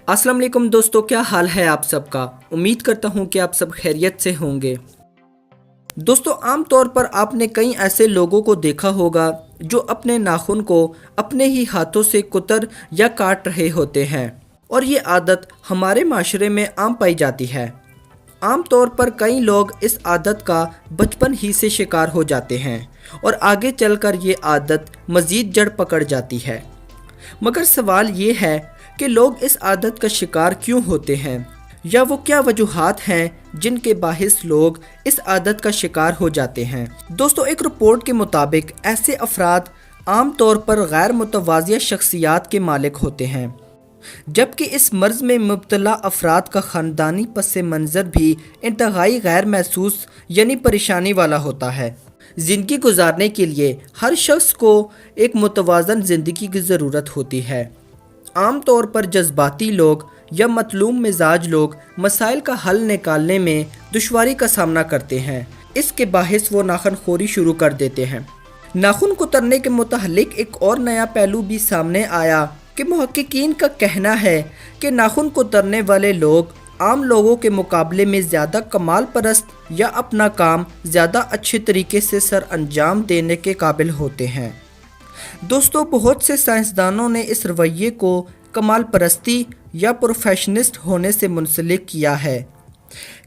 अस्सलाम वालेकुम दोस्तों, क्या हाल है आप सबका। उम्मीद करता हूँ कि आप सब खैरियत से होंगे। दोस्तों, आम तौर पर आपने कई ऐसे लोगों को देखा होगा जो अपने नाखून को अपने ही हाथों से कुतर या काट रहे होते हैं, और ये आदत हमारे माशरे में आम पाई जाती है। आम तौर पर कई लोग इस आदत का बचपन ही से शिकार हो जाते हैं और आगे चलकर ये आदत मज़ीद जड़ पकड़ जाती है। मगर सवाल ये है कि लोग इस आदत का शिकार क्यों होते हैं, या वो क्या वजूहात हैं जिनके बाहिस लोग इस आदत का शिकार हो जाते हैं। दोस्तों, एक रिपोर्ट के मुताबिक ऐसे अफराद आम तौर पर गैर मुतवाज़िया शख्सियात के मालिक होते हैं, जबकि इस मर्ज़ में मुब्तला अफराद का ख़ानदानी पस मंज़र भी इंतहाई गैर महसूस यानी परेशानी वाला होता है। ज़िंदगी गुजारने के लिए हर शख्स को एक मुतवाज़न ज़िंदगी की ज़रूरत होती है। आम तौर पर जज्बाती लोग या मतलूम मिजाज लोग मसाइल का हल निकालने में दुश्वारी का सामना करते हैं। इसके बाहिस वो नाखुनखोरी शुरू कर देते हैं। नाखून कुतरने के मुतालिक एक और नया पहलू भी सामने आया कि मुहक्किकीन का कहना है कि नाखून कुतरने वाले लोग आम लोगों के मुकाबले में ज़्यादा कमाल परस्त या अपना काम ज़्यादा अच्छे तरीके से सर अंजाम देने के काबिल होते हैं। दोस्तों, बहुत से साइंसदानों ने इस रवैये को कमाल परस्ती या प्रोफेशनिस्ट होने से मुंसलिक किया है।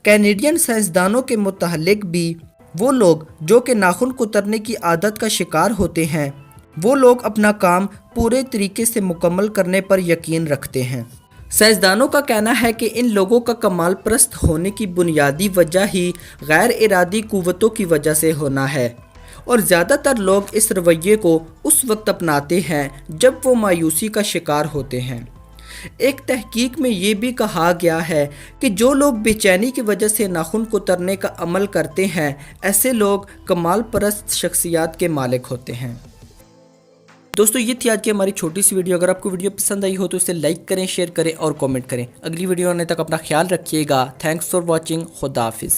कैनेडियन साइंसदानों के मुतालिक भी वो लोग जो कि नाखून कुतरने की आदत का शिकार होते हैं, वो लोग अपना काम पूरे तरीके से मुकम्मल करने पर यकीन रखते हैं। साइंसदानों का कहना है कि इन लोगों का कमाल परस्त होने की बुनियादी वजह ही गैर इरादी कुव्वतों की वजह से होना है, और ज़्यादातर लोग इस रवैये को उस वक्त अपनाते हैं जब वो मायूसी का शिकार होते हैं। एक तहकीक में ये भी कहा गया है कि जो लोग बेचैनी की वजह से नाखून कुतरने का अमल करते हैं, ऐसे लोग कमाल परस्त शख्सियत के मालिक होते हैं। दोस्तों, ये थी आज की हमारी छोटी सी वीडियो। अगर आपको वीडियो पसंद आई हो तो इसे लाइक करें, शेयर करें और कमेंट करें। अगली वीडियो आने तक अपना ख्याल रखिएगा। Thanks for watching. खुदा हाफिज़।